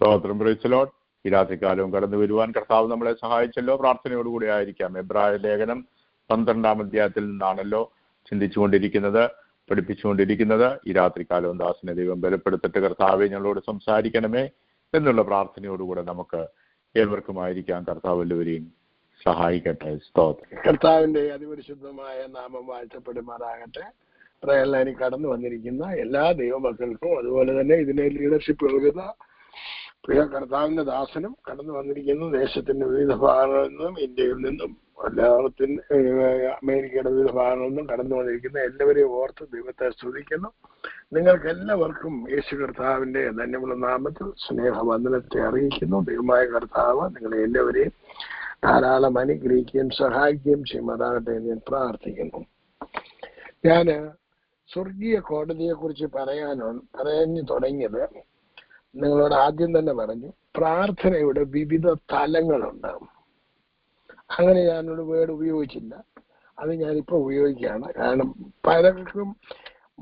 സ്തോത്രം. Praise the Lord. ഈ രാത്രികാലവും കടന്നു വരുവാൻ കർത്താവ് നമ്മളെ സഹായിച്ചല്ലോ. പ്രാർത്ഥനയോടുകൂടി ആയിരിക്കാം. എബ്രായ ലേഖനം 12-ാം അധ്യായത്തിൽ നിന്നാണല്ലോ ചിന്തിച്ചുകൊണ്ടിരിക്കുന്നത്, പഠിപ്പിച്ചുകൊണ്ടിരിക്കുന്നത്. ഈ രാത്രികാലവും ദാസനെ ദൈവം ബലപ്പെടുത്തിട്ട് കർത്താവെ ഞങ്ങളോട് സംസാരിക്കണമേ എന്നുള്ള പ്രാർത്ഥനയോടുകൂടെ നമുക്ക് ഏവർക്കുമായിരിക്കാം. കർത്താവ് എല്ലാവരെയും സഹായിക്കട്ടെ. സ്തോത്രം. കർത്താവിന്റെ അതിപരിശുദ്ധമായ നാമം വാഴ്ത്തപ്പെടുമാറാകട്ടെ. പ്രയറിൽ കടന്നു വന്നിരിക്കുന്ന എല്ലാ ദൈവമക്കൾക്കും, അതുപോലെ തന്നെ ഇതിനെ ലീഡർഷിപ്പ് നൽകുന്ന പ്രിയ കർത്താവിന്റെ ദാസനും കടന്നു വന്നിരിക്കുന്ന ദേശത്തിന്റെ വിവിധ ഭാഗങ്ങളിൽ നിന്നും, ഇന്ത്യയിൽ നിന്നും, എല്ലാത്തിനും അമേരിക്കയുടെ വിവിധ ഭാഗങ്ങളിൽ നിന്നും കടന്നു വന്നിരിക്കുന്ന എല്ലാവരെയും ഓർത്ത് ദൈവത്തെ സ്തുതിക്കുന്നു. നിങ്ങൾക്ക് എല്ലാവർക്കും യേശു കർത്താവിന്റെ ധന്യമുള്ള നാമത്തിൽ സ്നേഹവന്ദനത്തെ അറിയിക്കുന്നു. ദൈവമായ കർത്താവ് നിങ്ങളെ എല്ലാവരെയും ധാരാളം അനുഗ്രഹിക്കുകയും സഹായിക്കുകയും ചെയ്യുമാറാകട്ടെ എന്ന് ഞാൻ പ്രാർത്ഥിക്കുന്നു. ഞാന് സ്വർഗീയ കോടതിയെ കുറിച്ച് പറഞ്ഞു തുടങ്ങിയത് നിങ്ങളോട് ആദ്യം തന്നെ പറഞ്ഞു. പ്രാർത്ഥനയുടെ വിവിധ തലങ്ങളുണ്ട്. അങ്ങനെ ഞാനൊരു വേർഡ് ഉപയോഗിച്ചില്ല, അത് ഞാനിപ്പോൾ ഉപയോഗിക്കുകയാണ്. കാരണം പലർക്കും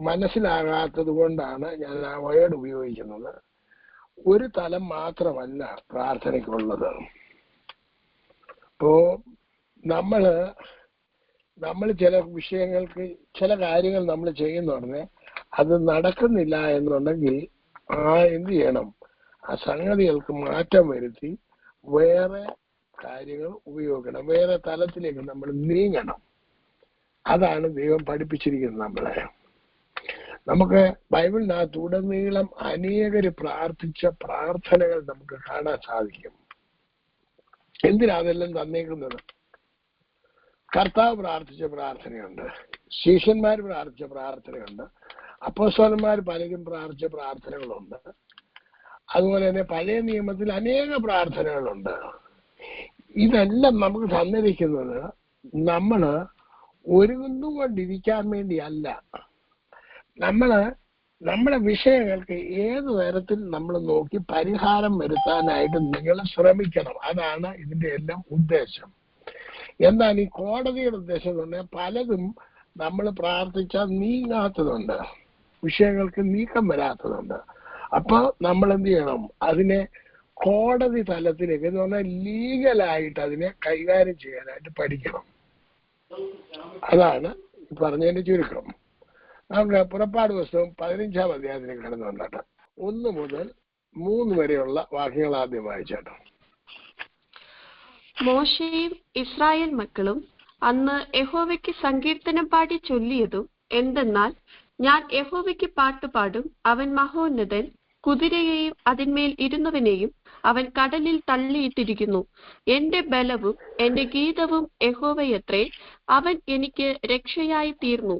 മനസ്സിലാകാത്തത് കൊണ്ടാണ് ഞാൻ ആ വേർഡ് ഉപയോഗിക്കുന്നത്. ഒരു തലം മാത്രമല്ല പ്രാർത്ഥനയ്ക്കുള്ളത്. ഇപ്പോ നമ്മൾ ചില വിഷയങ്ങൾക്ക് ചില കാര്യങ്ങൾ നമ്മൾ ചെയ്യുന്ന ഉടനെ അത് നടക്കുന്നില്ല എന്നുണ്ടെങ്കിൽ എന്ത് ചെയ്യണം? ആ സംഗതികൾക്ക് മാറ്റം വരുത്തി വേറെ കാര്യങ്ങൾ ഉപയോഗിക്കണം, വേറെ തലത്തിലേക്ക് നമ്മൾ നീങ്ങണം. അതാണ് ദൈവം പഠിപ്പിച്ചിരിക്കുന്നത് നമ്മളെ. നമുക്ക് ബൈബിളിനകത്ത് ഉടനീളം അനേകര് പ്രാർത്ഥിച്ച പ്രാർത്ഥനകൾ നമുക്ക് കാണാൻ സാധിക്കും. എന്തിനാ അതെല്ലാം തന്നേക്കുന്നത്? കർത്താവ് പ്രാർത്ഥിച്ച പ്രാർത്ഥനയുണ്ട്, ശിഷ്യന്മാർ പ്രാർത്ഥിച്ച പ്രാർത്ഥനയുണ്ട്, അപ്പോസ്തലന്മാർ പലരും പ്രാർത്ഥിച്ച പ്രാർത്ഥനകളുണ്ട്. അതുപോലെ തന്നെ പഴയ നിയമത്തിൽ അനേക പ്രാർത്ഥനകളുണ്ട്. ഇതെല്ലാം നമുക്ക് തന്നിരിക്കുന്നത് നമ്മള് ഒരുങ്ങുകൊണ്ടിരിക്കാൻ വേണ്ടിയല്ല. നമ്മുടെ വിഷയങ്ങൾക്ക് ഏത് തരത്തിൽ നമ്മൾ നോക്കി പരിഹാരം വരുത്താനായിട്ട് നിങ്ങൾ ശ്രമിക്കണം. അതാണ് ഇതിന്റെ എല്ലാം ഉദ്ദേശം. എന്താണ് ഈ കോടതിയുടെ ഉദ്ദേശം എന്ന് പറഞ്ഞാൽ പലതും നമ്മൾ പ്രാർത്ഥിച്ചാൽ നീങ്ങാത്തതുണ്ട്, വിഷയങ്ങൾക്ക് നീക്കം വരാത്തതുണ്ട്. അപ്പൊ നമ്മൾ എന്ത് ചെയ്യണം? അതിനെ കോടതി തലത്തിലേക്ക് എന്ന് പറഞ്ഞാൽ ലീഗലായിട്ട് അതിനെ കൈകാര്യം ചെയ്യാനായിട്ട് പഠിക്കണം. അതാണ് പറഞ്ഞതിന്റെ ചുരുക്കം. നമുക്ക് പുറപ്പാട് പുസ്തകം 15-ാം അധ്യായത്തിലേക്ക് കടന്നു വന്നിട്ട് 1 മുതൽ 3 വരെയുള്ള വാക്യങ്ങൾ ആദ്യം വായിച്ചാട്ടോ. മോശയും ഇസ്രായേൽ മക്കളും അന്ന് യഹോവയ്ക്ക് സങ്കീർത്തനം പാടി ചൊല്ലിയതും എന്തെന്നാൽ, ഞാൻ യഹോവയ്ക്ക് പാട്ടുപാടും, അവൻ മഹോന്നതൻ, കുതിരയെയും അതിന്മേൽ ഇരുന്നവനെയും അവൻ കടലിൽ തള്ളിയിട്ടിരിക്കുന്നു. എന്റെ ബലവും എന്റെ ഗീതവും യഹോവയത്രേ, അവൻ എനിക്ക് രക്ഷയായി തീർന്നു.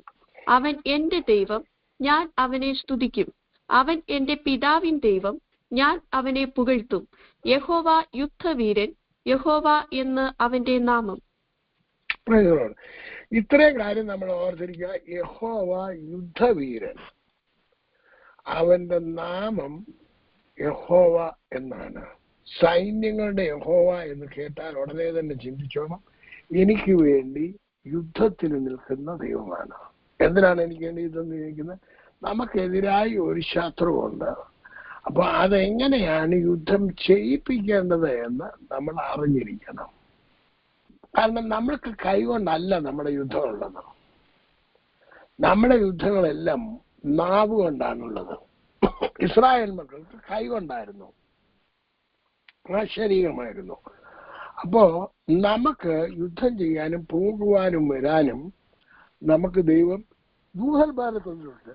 അവൻ എന്റെ ദൈവം, ഞാൻ അവനെ സ്തുതിക്കും. അവൻ എന്റെ പിതാവിൻ ദൈവം, ഞാൻ അവനെ പുകഴ്ത്തും. യഹോവ യുദ്ധവീരൻ, യഹോവ എന്ന് അവന്റെ നാമം. ഇത്രയും കാര്യം നമ്മൾ ഓർത്തിരിക്കുക. യഹോവ യുദ്ധവീരൻ, അവന്റെ നാമം യഹോവ എന്നാണ്. സൈന്യങ്ങളുടെ യഹോവ എന്ന് കേട്ടാൽ ഉടനെ തന്നെ ചിന്തിച്ചോണം, എനിക്ക് വേണ്ടി യുദ്ധത്തിന് നിൽക്കുന്ന ദൈവമാണ്. എന്തിനാണ് എനിക്ക് വേണ്ടി യുദ്ധം നിൽക്കുന്നത്? നമുക്കെതിരായി ഒരു ശത്രുവുണ്ട്. അപ്പൊ അതെങ്ങനെയാണ് യുദ്ധം ചെയ്യിപ്പിക്കേണ്ടത് എന്ന് നമ്മൾ അറിഞ്ഞിരിക്കണം. കാരണം നമ്മൾക്ക് കൈകൊണ്ടല്ല നമ്മുടെ യുദ്ധമുള്ളത്. നമ്മുടെ യുദ്ധങ്ങളെല്ലാം നാവ് കൊണ്ടാണുള്ളത്. ഇസ്രായേൽ മക്കൾക്ക് കൈകൊണ്ടായിരുന്നു, ശരീരമായിരുന്നു. അപ്പോ നമുക്ക് യുദ്ധം ചെയ്യാനും പോകുവാനും വരാനും നമുക്ക് ദൈവം ദൂതന്മാരെ തന്നിട്ടുണ്ട്.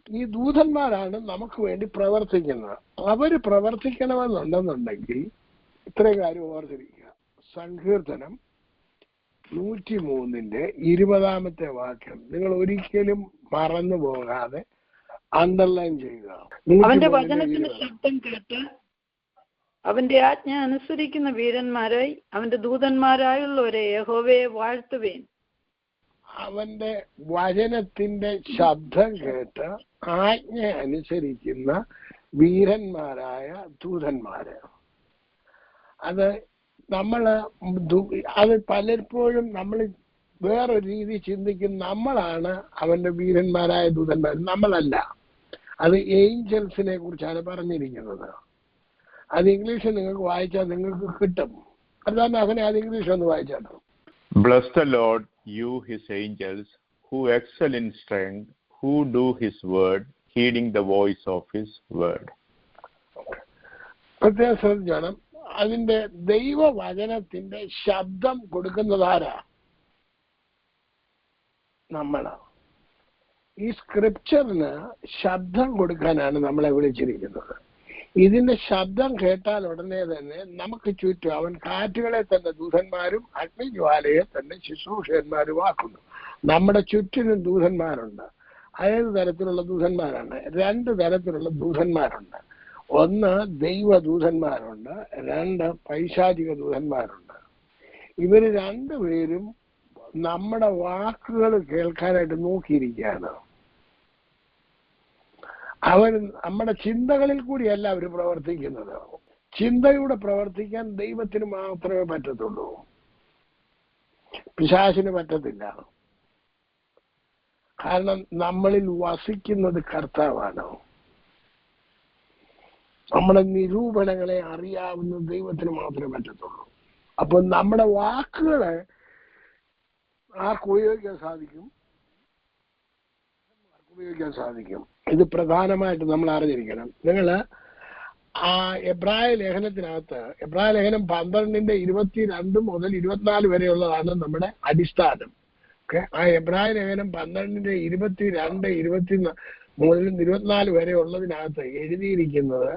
ഈ ദൂതന്മാരാണ് നമുക്ക് വേണ്ടി പ്രവർത്തിക്കുന്നത്. അവര് പ്രവർത്തിക്കണമെന്നുണ്ടെന്നുണ്ടെങ്കിൽ ഇത്രയും കാര്യം ഓർത്തിരിക്കുക. സങ്കീർത്തനം 103-ന്റെ 20-ാമത്തെ വാക്യം നിങ്ങൾ ഒരിക്കലും മറന്നു പോകാതെ അണ്ടർലൈൻ ചെയ്യുക. അവന്റെ വചനത്തിന്റെ ശബ്ദം കേട്ട് അവന്റെ ആജ്ഞ അനുസരിക്കുന്ന വീരന്മാരായി അവന്റെ ദൂതന്മാരായുള്ളവരെ യഹോവയെ വാഴ്ത്തുവേൻ. അവന്റെ വചനത്തിന്റെ ശബ്ദം കേട്ട് ആജ്ഞ അനുസരിക്കുന്ന വീരന്മാരായ ദൂതന്മാര്. അത് പലപ്പോഴും നമ്മൾ വേറൊരു രീതി ചിന്തിക്കും. നമ്മളാണ് അവന്റെ വീരന്മാരായ ദൂതന്മാർ, നമ്മളല്ല. അത് ഏഞ്ചൽസിനെ കുറിച്ചാണ് പറഞ്ഞിരിക്കുന്നത്. അത് ഇംഗ്ലീഷിൽ നിങ്ങൾക്ക് വായിച്ചാൽ നിങ്ങൾക്ക് കിട്ടും. അതുതന്നെ അങ്ങനെ അത് ഇംഗ്ലീഷ് ഒന്ന് വായിച്ചാട്ടോ. Bless the Lord, you his angels, who excel in strength, who do his word, heeding the voice of his word. പ്രത്യേകം ശ്രദ്ധിക്കണം, അതിന്റെ ദൈവവചനത്തിന്റെ ശബ്ദം കൊടുക്കുന്നതാരാ? നമ്മളാ. ഈ സ്ക്രിപ്ചറിന് ശബ്ദം കൊടുക്കാനാണ് നമ്മളെ വിളിച്ചിരിക്കുന്നത്. ഇതിന്റെ ശബ്ദം കേട്ടാൽ ഉടനെ തന്നെ നമുക്ക് ചുറ്റും അവൻ കാറ്റുകളെ തന്നെ ദൂതന്മാരും അഗ്നിജ്വാലയെ തന്നെ ശുശ്രൂഷകന്മാരുമാക്കുന്നു. നമ്മുടെ ചുറ്റിനും ദൂതന്മാരുണ്ട്. ഏത് തരത്തിലുള്ള ദൂതന്മാരാണ്? 2 തരത്തിലുള്ള ദൂതന്മാരുണ്ട്. ഒന്ന് ദൈവദൂതന്മാരുണ്ട്, 2 പൈശാചിക ദൂതന്മാരുണ്ട്. ഇവര് 2 പേരും നമ്മുടെ വാക്കുകൾ കേൾക്കാനായിട്ട് നോക്കിയിരിക്കുകയാണ്. അവർ നമ്മുടെ ചിന്തകളിൽ കൂടിയല്ല അവർ പ്രവർത്തിക്കുന്നത്. ചിന്തയുടെ പ്രവർത്തിക്കാൻ ദൈവത്തിന് മാത്രമേ പറ്റത്തുള്ളൂ, പിശാചിന് പറ്റത്തില്ല. കാരണം നമ്മളിൽ വസിക്കുന്നത് കർത്താവാണ്. നമ്മുടെ നിരൂപണങ്ങളെ അറിയാവുന്ന ദൈവത്തിന് മാത്രമേ പറ്റത്തുള്ളൂ. അപ്പൊ നമ്മുടെ വാക്കുകളെ ആർക്ക് ഉപയോഗിക്കാൻ സാധിക്കും? ഇത് പ്രധാനമായിട്ട് നമ്മൾ അറിഞ്ഞിരിക്കണം. നിങ്ങൾ ആ എബ്രായ ലേഖനത്തിനകത്ത്, എബ്രായ ലേഖനം 12:22 മുതൽ 24 വരെയുള്ളതാണ് നമ്മുടെ അടിസ്ഥാനം. ഓക്കെ, ആ എബ്രായ ലേഖനം 12:22 മുതൽ 24 വരെ ഉള്ളതിനകത്ത് എഴുതിയിരിക്കുന്നത്,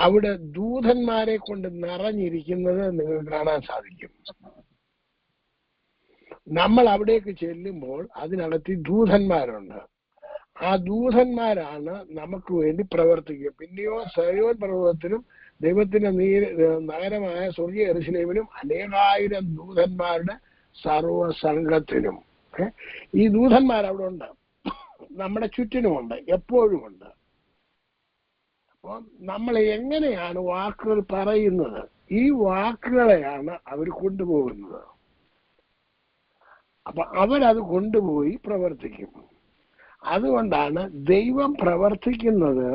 അവിടെ ദൂതന്മാരെ കൊണ്ട് നിറഞ്ഞിരിക്കുന്നത് നിങ്ങൾക്ക് കാണാൻ സാധിക്കും. നമ്മൾ അവിടേക്ക് ചെല്ലുമ്പോൾ അതിനകത്ത് ദൂതന്മാരുണ്ട്. ആ ദൂതന്മാരാണ് നമുക്ക് വേണ്ടി പ്രവർത്തിക്കുക. പിന്നെയോ സയോൻ പർവ്വതത്തിനും ദൈവത്തിന്റെ നഗരമായ സ്വർഗീയ യെരൂശലേമിനും അനേകായിരം ദൂതന്മാരുടെ സർവസംഘത്തിനും. ഈ ദൂതന്മാർ അവിടെ ഉണ്ട്, നമ്മുടെ ചുറ്റിനുമുണ്ട്, എപ്പോഴും ഉണ്ട്. അപ്പോൾ നമ്മൾ എങ്ങനെയാണ് വാക്കുകൾ പറയുന്നത്? ഈ വാക്കുകളെയാണ് അവർ കൊണ്ടുപോകുന്നത്. അപ്പൊ അവരത് കൊണ്ടുപോയി പ്രവർത്തിക്കും. അതുകൊണ്ടാണ് ദൈവം പ്രവർത്തിക്കുന്നത്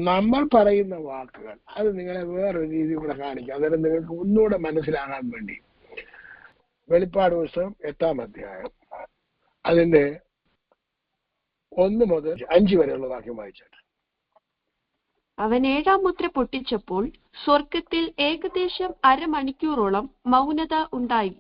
നമ്മൾ പറയുന്ന വാക്കുകൾ. അത് നിങ്ങളെ വേറൊരു രീതി കൂടെ കാണിക്കാം, അന്നേരം നിങ്ങൾക്ക് ഒന്നുകൂടെ മനസ്സിലാകാൻ വേണ്ടി. വെളിപ്പാട് പുസ്തകം 8-ാം അധ്യായം അതിന്റെ 1 മുതൽ 5 വരെയുള്ള വാക്യം വായിച്ചാട്ടെ. അവൻ 7-ാം മുദ്ര പൊട്ടിച്ചപ്പോൾ സ്വർഗത്തിൽ ഏകദേശം അരമണിക്കൂറോളം മൗനത ഉണ്ടായി.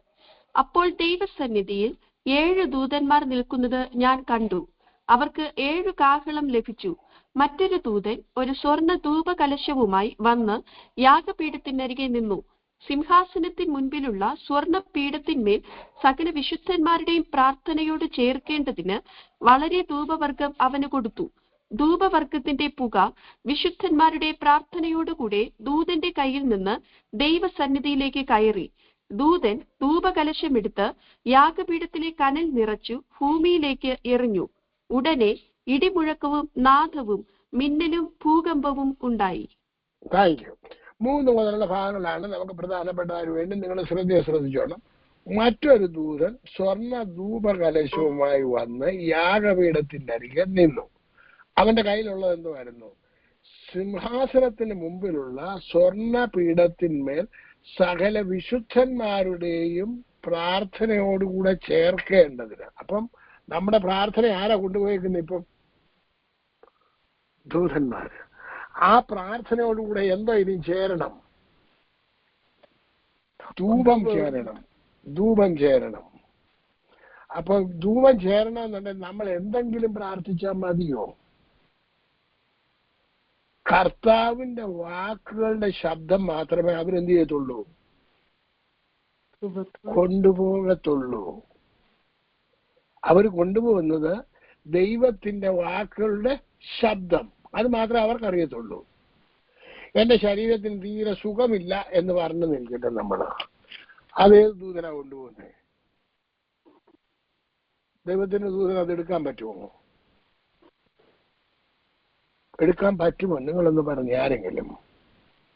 അപ്പോൾ ദൈവസന്നിധിയിൽ 7 ദൂതന്മാർ നിൽക്കുന്നത് ഞാൻ കണ്ടു. അവർക്ക് 7 കാഹളം ലഭിച്ചു. മറ്റൊരു ദൂതൻ ഒരു സ്വർണ്ണ ധൂപകലശവുമായി വന്ന് യാഗപീഠത്തിനരികെ നിന്നു. സിംഹാസനത്തിന് മുൻപിലുള്ള സ്വർണ്ണ പീഠത്തിന്മേൽ സകല വിശുദ്ധന്മാരുടെയും പ്രാർത്ഥനയോട് ചേർക്കേണ്ടതിന് വളരെ ധൂപവർഗം അവന് കൊടുത്തു. ധൂപവർഗത്തിന്റെ പുക വിശുദ്ധന്മാരുടെ പ്രാർത്ഥനയോടുകൂടെ ദൂതന്റെ കയ്യിൽ നിന്ന് ദൈവസന്നിധിയിലേക്ക് കയറി. ദൂതൻ ധൂപകലശമെടുത്ത് യാഗപീഠത്തിലെ കനൽ നിറച്ചു ഭൂമിയിലേക്ക് എറിഞ്ഞു. ഉടനെ ഇടിമുഴക്കവും നാദവും മിന്നലും ഭൂകമ്പവും ഉണ്ടായി. 3 മുതലുള്ള ഭാഗങ്ങളാണ് നമുക്ക് പ്രധാനപ്പെട്ടതിന് വേണ്ടി നിങ്ങൾ ശ്രദ്ധിച്ചോണം. മറ്റൊരു ദൂതൻ സ്വർണ്ണ ധൂപകലശവുമായി വന്ന് യാഗപീഠത്തിന്റെ അരികെ നിന്നു. അവന്റെ കയ്യിലുള്ളത് എന്തുവായിരുന്നു? സിംഹാസനത്തിന് മുമ്പിലുള്ള സ്വർണ്ണ പീഠത്തിന്മേൽ സകല വിശുദ്ധന്മാരുടെയും പ്രാർത്ഥനയോടുകൂടെ ചേർക്കേണ്ടതിന്. അപ്പം നമ്മുടെ പ്രാർത്ഥന ആരാ കൊണ്ടുപോയിരിക്കുന്നത്? ഇപ്പം ദൂതന്മാര്. ആ പ്രാർത്ഥനയോടുകൂടെ എന്തോ ഇനിയും ചേരണം? ധൂപം ചേരണം. അപ്പൊ ധൂപം ചേരണം എന്നുണ്ടെങ്കിൽ നമ്മൾ എന്തെങ്കിലും പ്രാർത്ഥിച്ചാൽ മതിയോ? കർത്താവിന്റെ വാക്കുകളുടെ ശബ്ദം മാത്രമേ അവരെന്ത് ചെയ്യത്തുള്ളൂ? കൊണ്ടുപോകത്തുള്ളൂ. അവർ കൊണ്ടുപോകുന്നത് ദൈവത്തിന്റെ വാക്കുകളുടെ ശബ്ദം. അത് മാത്രമേ അവർക്കറിയത്തുള്ളൂ. എന്റെ ശരീരത്തിന് തീരെ സുഖമില്ല എന്ന് പറഞ്ഞു നിൽക്കട്ടെ, നമ്മൾ അതേത് ദൂതനാ കൊണ്ടുപോകുന്നത്? ദൈവത്തിന്റെ ദൂതൻ അത് എടുക്കാൻ പറ്റുമോ? എടുക്കാൻ പറ്റുമോ? നിങ്ങളൊന്ന് പറഞ്ഞു ആരെങ്കിലും.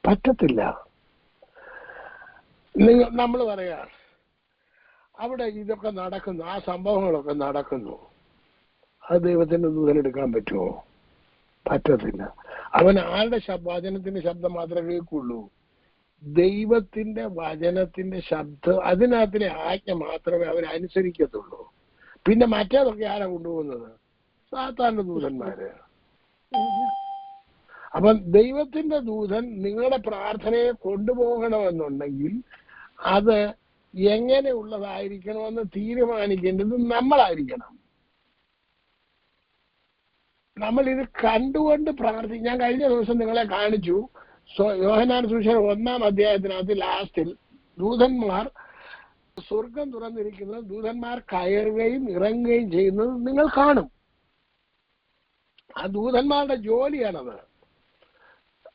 പറ്റത്തില്ല. നമ്മൾ പറയാ അവിടെ ഇതൊക്കെ നടക്കുന്നു, ആ സംഭവങ്ങളൊക്കെ നടക്കുന്നു, അത് ദൈവത്തിന്റെ ദൂതൻ എടുക്കാൻ പറ്റുമോ? പറ്റത്തില്ല. അവൻ ആരുടെ വചനത്തിന്റെ ശബ്ദം മാത്രമേ കേൾക്കുള്ളൂ? ദൈവത്തിന്റെ വചനത്തിന്റെ ശബ്ദം, അതിനകത്തിലെ ആജ്ഞ മാത്രമേ അവരനുസരിക്കത്തുള്ളൂ. പിന്നെ മറ്റേതൊക്കെ ആരാ കൊണ്ടുപോകുന്നത്? സാത്താന്റെ ദൂതന്മാര്. അപ്പം ദൈവത്തിന്റെ ദൂതൻ നിങ്ങളുടെ പ്രാർത്ഥനയെ കൊണ്ടുപോകണമെന്നുണ്ടെങ്കിൽ അത് എങ്ങനെയുള്ളതായിരിക്കണമെന്ന് തീരുമാനിക്കേണ്ടത് നമ്മളായിരിക്കണം. നമ്മൾ ഇത് കണ്ടുകൊണ്ട് പ്രാർത്ഥിക്കും. ഞാൻ കഴിഞ്ഞ ദിവസം നിങ്ങളെ കാണിച്ചു, യോഹന്നാൻ സുവിശേഷം 1-ാം അധ്യായത്തിനകത്ത് ലാസ്റ്റിൽ ദൂതന്മാർ സ്വർഗം തുറന്നിരിക്കുന്നത്, ദൂതന്മാർ കയറുകയും ഇറങ്ങുകയും ചെയ്യുന്നത് നിങ്ങൾ കാണും. ആ ദൂതന്മാരുടെ ജോലിയാണത്.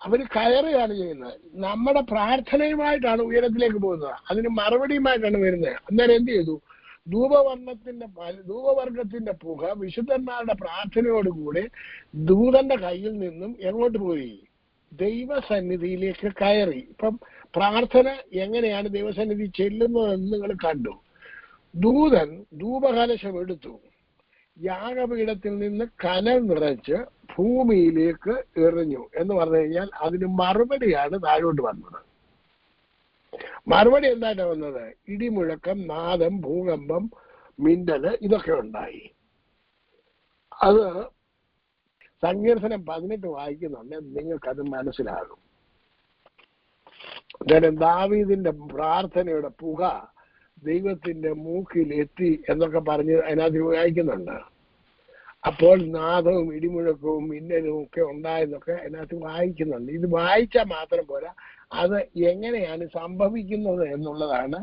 അവർ കയറുകയാണ് ചെയ്യുന്നത്. നമ്മുടെ പ്രാർത്ഥനയുമായിട്ടാണ് ഉയരത്തിലേക്ക് പോകുന്നത്, അതിന് മറുപടിയുമായിട്ടാണ് വരുന്നത്. അന്നേരം എന്ത് ചെയ്തു? ധൂപവർഗത്തിന്റെ പുക വിശുദ്ധന്മാരുടെ പ്രാർത്ഥനയോടുകൂടി ദൂതന്റെ കയ്യിൽ നിന്നും എങ്ങോട്ട് പോയി? ദൈവസന്നിധിയിലേക്ക് കയറി. ഇപ്പം പ്രാർത്ഥന എങ്ങനെയാണ് ദൈവസന്നിധി ചെല്ലുന്നതെന്ന് നിങ്ങൾ കണ്ടു. ദൂതൻ ധൂപകലശം എടുത്തു, യാഗപീഠത്തിൽ നിന്ന് കനൽ നിറച്ച് ഭൂമിയിലേക്ക് എറിഞ്ഞു എന്ന് പറഞ്ഞു കഴിഞ്ഞാൽ അതിന് മറുപടിയാണ് താഴോട്ട് വന്നത്. മറുപടി എന്തായിട്ടാ വന്നത്? ഇടിമുഴക്കം, നാദം, ഭൂകമ്പം, മിന്നല്, ഇതൊക്കെ ഉണ്ടായി. അത് സങ്കീർത്തനം 18 വായിക്കുന്നുണ്ടെങ്കിൽ നിങ്ങൾക്കത് മനസ്സിലാകും. ദാവീദിന്റെ പ്രാർത്ഥനയുടെ പുക ദൈവത്തിന്റെ മൂക്കിൽ എത്തി എന്നൊക്കെ പറഞ്ഞ് അതിനകത്ത് വായിക്കുന്നുണ്ട്. അപ്പോൾ നാദവും ഇടിമുഴക്കവും മിന്നലും ഒക്കെ ഉണ്ടായെന്നൊക്കെ അതിനകത്ത് വായിക്കുന്നുണ്ട്. ഇത് വായിച്ചാൽ മാത്രം പോരാ, അത് എങ്ങനെയാണ് സംഭവിക്കുന്നത് എന്നുള്ളതാണ്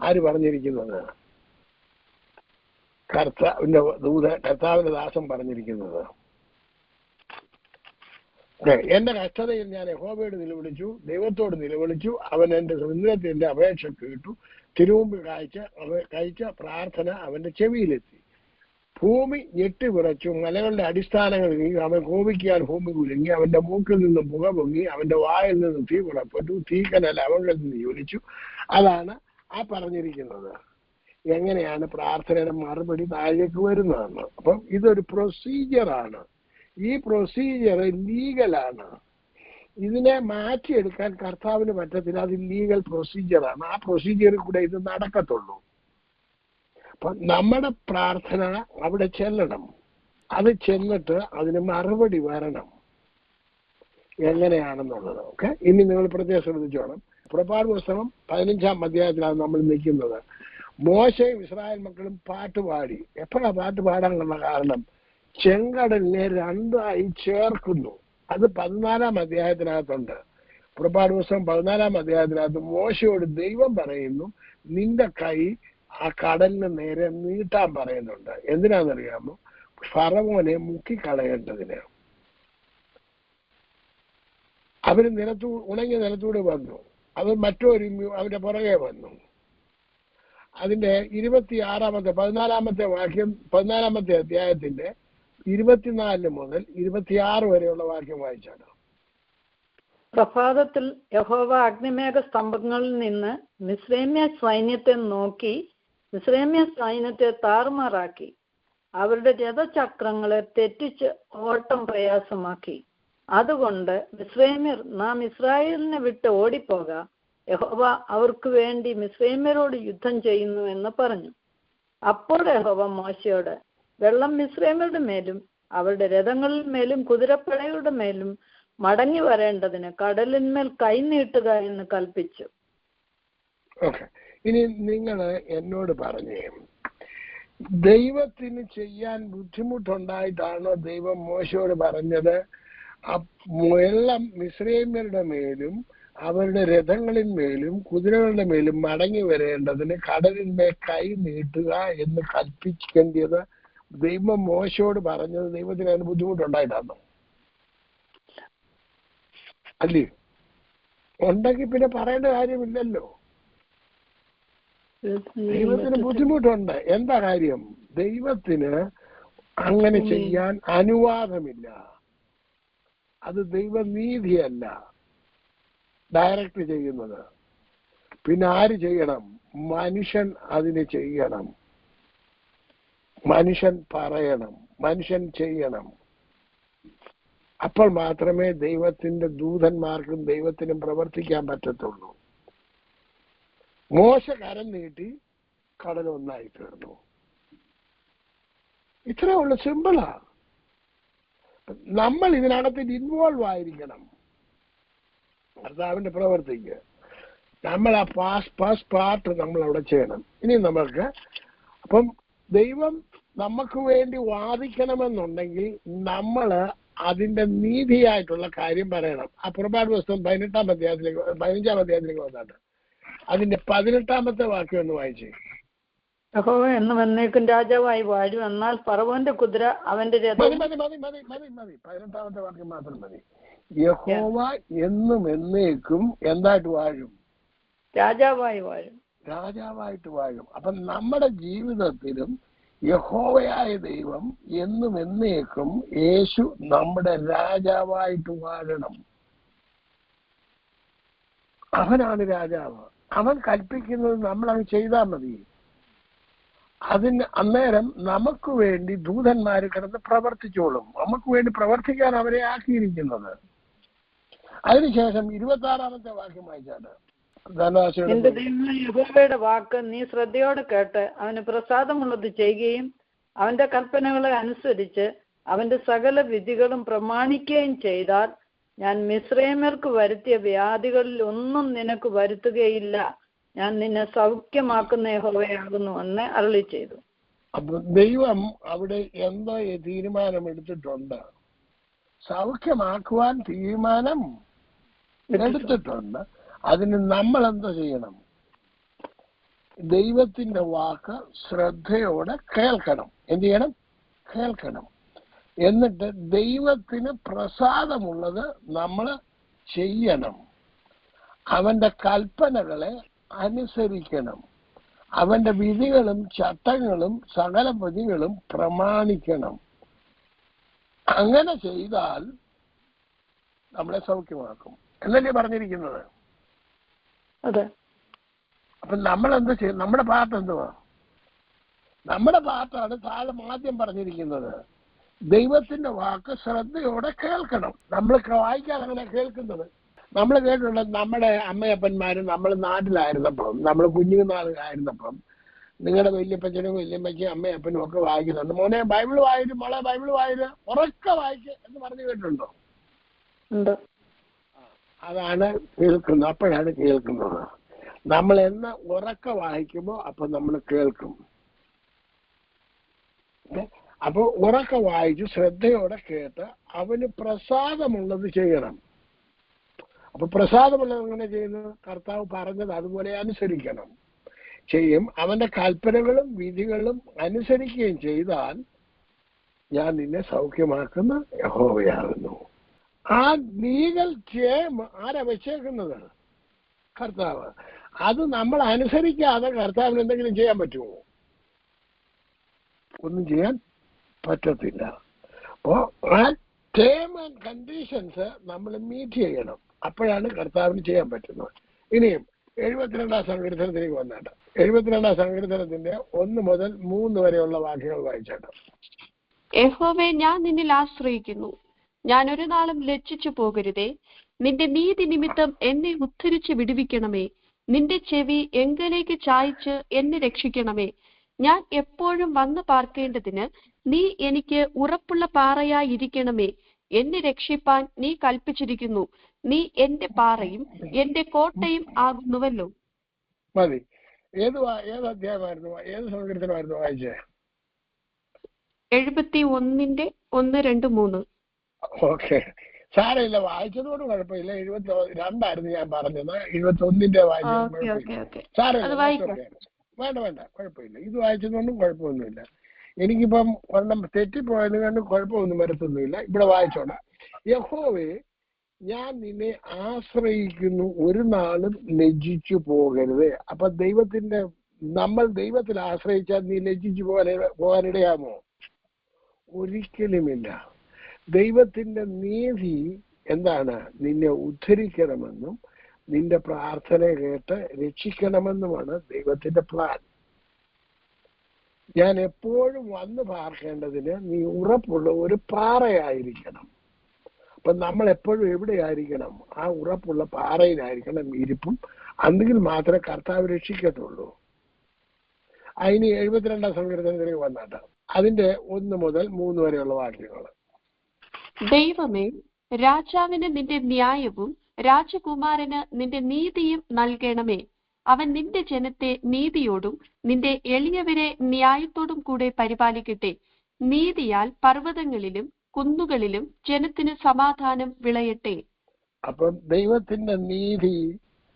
ആര് പറഞ്ഞിരിക്കുന്നത്? കർത്താവിന്റെ ദാസൻ പറഞ്ഞിരിക്കുന്നത്. എന്റെ കഷ്ടതയിൽ ഞാൻ യഹോവയോട് നിലവിളിച്ചു, ദൈവത്തോട് നിലവിളിച്ചു. അവൻ എന്റെ സുന്ദരത്തിന്റെ അപേക്ഷ കേട്ടു. തിരുമുമ്പിൽ കഴിച്ച പ്രാർത്ഥന അവന്റെ ചെവിയിലെത്തി. ഭൂമി ഞെട്ടിവിറച്ചു, മലകളുടെ അടിസ്ഥാനങ്ങൾ നീങ്ങി. അവൻ കോപിക്കാൻ ഭൂമി കുലുങ്ങി. അവന്റെ മൂക്കിൽ നിന്നും പുക പൊങ്ങി, അവന്റെ വായിൽ നിന്നും തീ പുറപ്പെട്ടു. തീക്കനൽ അവങ്ങളിൽ നിന്ന് ജ്വലിച്ചു. അതാണ് ആ പറഞ്ഞിരിക്കുന്നത്. എങ്ങനെയാണ് പ്രാർത്ഥനയുടെ മറുപടി താഴേക്ക് വരുന്നതെന്ന്. അപ്പം ഇതൊരു പ്രൊസീജിയറാണ്. ഈ പ്രൊസീജിയർ ലീഗലാണ്. ഇതിനെ മാറ്റിയെടുക്കാൻ കർത്താവിന് പറ്റത്തില്ല. അത് ലീഗൽ പ്രൊസീജിയറാണ്. ആ പ്രൊസീജിയറിൽ കൂടെ ഇത് നടക്കത്തുള്ളൂ. അപ്പൊ നമ്മുടെ പ്രാർത്ഥന അവിടെ ചെല്ലണം. അത് ചെന്നിട്ട് അതിന് മറുപടി വരണം. എങ്ങനെയാണെന്നുള്ളത് ഓക്കെ. ഇനി നിങ്ങൾ പ്രത്യേകം ശ്രദ്ധിച്ചോണം. പുറപ്പാട് പുസ്തകം 15-ാം അധ്യായത്തിലാണ് നമ്മൾ നിൽക്കുന്നത്. മോശയും ഇസ്രായേൽ മക്കളും പാട്ടുപാടി. എപ്പോഴാ പാട്ട് പാടാനുള്ള കാരണം? ചെങ്കടലിനെ രണ്ടായി ചേർക്കുന്നു. അത് 14-ാം അധ്യായത്തിനകത്തുണ്ട്. പുറപ്പാട് പുസ്തകം 14-ാം അധ്യായത്തിനകത്ത് മോശയോട് ദൈവം പറയുന്നു, നിന്റെ കൈ ആ കടലിന് നേരെ നീട്ടാൻ പറയുന്നുണ്ട്. എന്തിനാണെന്നറിയാമോ? ഫറവോനെ മുക്കിക്കളയേണ്ടതിന്. അവര് ഉണങ്ങിയ നിലത്തൂടെ വന്നു. അത് മറ്റൊരു അവരുടെ പുറകെ വന്നു. അതിന്റെ 14-ാമത്തെ വാക്യം 14-ാമത്തെ അധ്യായത്തിന്റെ 24 മുതൽ 26 വരെയുള്ള വാക്യം വായിച്ചാണ്. പ്രഭാതത്തിൽ യഹോവ അഗ്നിമേഘ സ്തംഭങ്ങളിൽ നിന്ന് മിസ്രൈമ്യ സൈന്യത്തെ നോക്കി മിസ്രൈമ്യ സൈന്യത്തെ താറുമാറാക്കി. അവരുടെ രഥചക്രങ്ങളെ തെറ്റിച്ച് ഓട്ടം പ്രയാസമാക്കി. അതുകൊണ്ട് മിസ്രൈമ്യർ നാം ഇസ്രായേലിനെ വിട്ട് ഓടിപ്പോക, യഹോവ അവർക്ക് വേണ്ടി മിസ്രൈമ്യരോട് യുദ്ധം ചെയ്യുന്നു എന്ന് പറഞ്ഞു. അപ്പോൾ യഹോവ മോശയോട്, വെള്ളം മിസ്രൈമ്യരുടെ മേലും അവരുടെ രഥങ്ങളിൽ മേലും കുതിരപ്പടയുടെ മേലും മടങ്ങി വരേണ്ടതിന് കടലിന്മേൽ കൈ നീട്ടുക എന്ന് കൽപ്പിച്ചു. ഇനി നിങ്ങൾ എന്നോട് പറഞ്ഞേ, ദൈവത്തിന് ചെയ്യാൻ ബുദ്ധിമുട്ടുണ്ടായിട്ടാണോ ദൈവം മോശയോട് പറഞ്ഞത് വെള്ളം മിസ്രൈമ്യരുടെ മേലും അവരുടെ രഥങ്ങളിന്മേലും കുതിരകളുടെ മേലും മടങ്ങി വരേണ്ടതിന് കടലിന്മേൽ കൈ നീട്ടുക എന്ന് കൽപ്പിക്കേണ്ടത് ദൈവം മോശയോട് പറഞ്ഞത് ദൈവത്തിന് അതിന് ബുദ്ധിമുട്ടുണ്ടായിട്ടാണോ? അല്ലേ? ഉണ്ടെങ്കിൽ പിന്നെ പറയേണ്ട കാര്യമില്ലല്ലോ. ദൈവത്തിന് ബുദ്ധിമുട്ടുണ്ട്. എന്താ കാര്യം? ദൈവത്തിന് അങ്ങനെ ചെയ്യാൻ അനുവാദമില്ല. അത് ദൈവനീതിയല്ല ഡയറക്റ്റ് ചെയ്യുന്നത്. പിന്നെ ആര് ചെയ്യണം? മനുഷ്യൻ അതിന് ചെയ്യണം. മനുഷ്യൻ പറയണം, മനുഷ്യൻ ചെയ്യണം. അപ്പോൾ മാത്രമേ ദൈവത്തിന്റെ ദൂതന്മാർക്കും ദൈവത്തിനും പ്രവർത്തിക്കാൻ പറ്റത്തുള്ളൂ. മോശ കരം നീട്ടി കടൽ ഒന്നായി തീർന്നു. ഇത്രേ ഉള്ളു, സിമ്പിളാ. നമ്മൾ ഇതിനകത്ത് ഇൻവോൾവ് ആയിരിക്കണം. കർത്താവിന്റെ പ്രവർത്തിക്ക് നമ്മൾ ആ ഫസ്റ്റ് പാർട്ട് നമ്മൾ അവിടെ ചെയ്യണം. ഇനി നമ്മൾക്ക് അപ്പം ദൈവം നമുക്ക് വേണ്ടി വാദിക്കണമെന്നുണ്ടെങ്കിൽ നമ്മൾ അതിന്റെ നീതിയായിട്ടുള്ള കാര്യം പറയണം. ആ പുറപ്പാട് പുസ്തകം 15-ാം അധ്യായത്തിലേക്ക് വന്നിട്ട് അതിന്റെ 18-ാമത്തെ വാക്യം ഒന്ന് വായിച്ചേ. യഹോവ എന്നും എന്നേക്കും രാജാവായി വാഴും, എന്നാൽ ഫറവോന്റെ കുതിര അവന്റെ രഥം. മതി 18-ാമത്തെ വാക്യം മാത്രം മതി. യഹോവ എന്നും എന്നേക്കും എന്തായിട്ട് വാഴും? രാജാവായി വാഴും. രാജാവായിട്ട് വാഴും. അപ്പൊ നമ്മുടെ ജീവിതത്തിലും യഹോവയായ ദൈവം എന്നും എന്നേക്കും യേശു നമ്മുടെ രാജാവായിട്ട് വാഴണം. അവനാണ് രാജാവ്. അവൻ കൽപ്പിക്കുന്നത് നമ്മളത് ചെയ്താൽ മതി. അന്നേരം നമുക്ക് വേണ്ടി ദൂതന്മാർ കിടന്ന് പ്രവർത്തിച്ചോളും. നമുക്ക് വേണ്ടി പ്രവർത്തിക്കാൻ അവരെ ആക്കിയിരിക്കുന്നത്. അതിനുശേഷം 26-ാമത്തെ വാക്യം വായിച്ചാണ്. നിന്റെ ദൈവമായ യഹോവയുടെ വാക്ക് നീ ശ്രദ്ധയോടെ കേട്ട് അവന് പ്രസാദമുള്ളത് ചെയ്യുകയും അവന്റെ കൽപ്പനകളെ അനുസരിച്ച് അവന്റെ സകല വിധികളും പ്രമാണിക്കുകയും ചെയ്താൽ ഞാൻ മിസ്രൈമ്യർക്ക് വരുത്തിയ വ്യാധികളിൽ ഒന്നും നിനക്ക് വരുത്തുകയില്ല. ഞാൻ നിന്നെ സൗഖ്യമാക്കുന്ന യഹോവയാകുന്നു എന്ന് അരുളി ചെയ്തു. അപ്പൊ ദൈവം അവിടെ എന്തോ തീരുമാനമെടുത്തിട്ടുണ്ട്. സൗഖ്യമാക്കുവാൻ തീരുമാനം എടുത്തിട്ടുണ്ട്. അതിന് നമ്മൾ എന്താ ചെയ്യണം? ദൈവത്തിന്റെ വാക്ക് ശ്രദ്ധയോടെ കേൾക്കണം. എന്ത് ചെയ്യണം? കേൾക്കണം. എന്നിട്ട് ദൈവത്തിന് പ്രസാദമുള്ളത് നമ്മൾ ചെയ്യണം. അവന്റെ കൽപ്പനകളെ അനുസരിക്കണം. അവന്റെ വിധികളും ചട്ടങ്ങളും സകല വിധികളും പ്രമാണിക്കണം. അങ്ങനെ ചെയ്താൽ നമ്മളെ സൗഖ്യമാക്കും എന്നല്ലേ പറഞ്ഞിരിക്കുന്നത്? അതെ. അപ്പൊ നമ്മൾ എന്ത് ചെയ്യും? നമ്മുടെ പാർട്ട് എന്തുവാ? നമ്മുടെ പാർട്ടാണ് താഴെ ആദ്യം പറഞ്ഞിരിക്കുന്നത്. ദൈവത്തിന്റെ വാക്ക് ശ്രദ്ധയോടെ കേൾക്കണം. നമ്മൾ വായിക്കാൻ അങ്ങനെ കേൾക്കുന്നത്. നമ്മൾ കേട്ടിട്ടുണ്ട്, നമ്മുടെ അമ്മയപ്പന്മാരും നമ്മൾ നാട്ടിലായിരുന്നപ്പം, നമ്മൾ കുഞ്ഞുനാളിലായിരുന്നപ്പം നിങ്ങളുടെ വല്യപ്പച്ചനും വല്യമ്മയ്ക്കും അമ്മയപ്പനും ഒക്കെ വായിക്കുന്നുണ്ട്. മോനെ ബൈബിൾ വായിരും, മോളെ ബൈബിൾ വായിര്, ഉറക്കെ വായിക്ക് എന്ന് പറഞ്ഞു കേട്ടിട്ടുണ്ടോ? അതാണ് കേൾക്കുന്നത്. അപ്പോഴാണ് കേൾക്കുന്നത്. നമ്മൾ എന്ന് ഉറക്കെ വായിക്കുമ്പോ അപ്പൊ നമ്മൾ കേൾക്കും. അപ്പൊ ഉറക്കെ വായിച്ച് ശ്രദ്ധയോടെ കേട്ട് അവന് പ്രസാദമുള്ളത് ചെയ്യണം. അപ്പൊ പ്രസാദമുള്ളത് എങ്ങനെ ചെയ്യുന്നത്? കർത്താവ് പറഞ്ഞത് അതുപോലെ അനുസരിക്കണം, ചെയ്യും. അവന്റെ കൽപ്പനകളും വിധികളും അനുസരിക്കുകയും ചെയ്താൽ ഞാൻ നിന്നെ സൗഖ്യമാക്കുന്ന യഹോവയാകുന്നു. ആ ലീഗൽ ടേം ആരാ വെച്ചേക്കുന്നത്? കർത്താവ്. അത് നമ്മൾ അനുസരിക്കാതെ കർത്താവിന് എന്തെങ്കിലും ചെയ്യാൻ പറ്റുമോ? ഒന്നും ചെയ്യാൻ പറ്റത്തില്ല. അപ്പോ ആ ടേം ആൻഡ് കണ്ടീഷൻസ് നമ്മൾ മീറ്റ് ചെയ്യണം. അപ്പോഴാണ് കർത്താവിന് ചെയ്യാൻ പറ്റുന്നത്. ഇനിയും 72-ാം സങ്കീർത്തനത്തിലേക്ക് വന്നാട്ട് 72-ാം സങ്കീർത്തനത്തിന്റെ 1 മുതൽ 3 വരെയുള്ള വാക്യങ്ങൾ വായിച്ചാട്ട്. യഹോവേ, ഞാൻ നിന്നിൽ ആശ്രയിക്കുന്നു. ഞാൻ ഒരു നാളും ലജ്ജിച്ചു പോകരുതേ. നിന്റെ നീതി നിമിത്തം എന്നെ ഉദ്ധരിച്ച് വിടുവിക്കണമേ. നിന്റെ ചെവി എങ്കലേക്ക് ചായ്ച്ച് എന്നെ രക്ഷിക്കണമേ. ഞാൻ എപ്പോഴും വന്നു പാർക്കേണ്ടതിന് നീ എനിക്ക് ഉറപ്പുള്ള പാറയായിരിക്കണമേ. എന്നെ രക്ഷിപ്പാൻ നീ കൽപ്പിച്ചിരിക്കുന്നു. നീ എന്റെ പാറയും എന്റെ കോട്ടയും ആകുന്നുവല്ലോ. മതി. ഏത് അധ്യായമായിരുന്നു? ഏത് സങ്കീർത്തനമായിരുന്നു വായിച്ചേ? 71-ന്റെ 1, 2, 3. ഓക്കെ, സാരമില്ല, വായിച്ചതോട് കുഴപ്പമില്ല. 72 ഞാൻ പറഞ്ഞത്. 71-ന്റെ വായിച്ചത് സാരമില്ല, വേണ്ട, കുഴപ്പമില്ല. ഇത് വായിച്ചതുകൊണ്ടും കുഴപ്പമൊന്നുമില്ല. എനിക്കിപ്പം ഒരെണ്ണം തെറ്റിപ്പോയത് കൊണ്ട് കുഴപ്പമൊന്നും വരത്തൊന്നുമില്ല. ഇവിടെ വായിച്ചോണം. യഹോവേ, ഞാൻ നിന്നെ ആശ്രയിക്കുന്നു, ഒരു നാളും ലജ്ജിച്ചു പോകരുത്. അപ്പൊ നമ്മൾ ദൈവത്തിൽ ആശ്രയിച്ചാൽ നീ ലജ്ജിച്ചു പോകാനിടയാമോ? ഒരിക്കലുമില്ല. ദൈവത്തിന്റെ നീതി എന്താണ്? നിന്നെ ഉദ്ധരിക്കണമെന്നും നിന്റെ പ്രാർത്ഥന കേട്ട് രക്ഷിക്കണമെന്നുമാണ് ദൈവത്തിന്റെ പ്ലാൻ. ഞാൻ എപ്പോഴും വന്നു പാർക്കേണ്ടതിന് നീ ഉറപ്പുള്ള ഒരു പാറയായിരിക്കണം. അപ്പൊ നമ്മൾ എപ്പോഴും എവിടെയായിരിക്കണം? ആ ഉറപ്പുള്ള പാറയിലായിരിക്കണം ഇരിപ്പും. എങ്കിൽ മാത്രമേ കർത്താവ് രക്ഷിക്കത്തുള്ളൂ. അതിന് 72 സങ്കീർത്തനത്തിലേക്ക് വന്നാട്ട് അതിന്റെ 1 മുതൽ 3 വരെയുള്ള വാക്യങ്ങൾ. ദൈവമേ, രാജാവിന് നിന്റെ ന്യായവും രാജകുമാരന് നിന്റെ നീതിയും നൽകണമേ. അവൻ നിന്റെ ജനത്തെ നീതിയോടും നിന്റെ എളിയവരെ ന്യായത്തോടും കൂടെ പരിപാലിക്കട്ടെ. നീതിയാൽ പർവ്വതങ്ങളിലും കുന്നുകളിലും ജനത്തിന് സമാധാനം വിളയട്ടെ. അപ്പം ദൈവത്തിന്റെ നീതി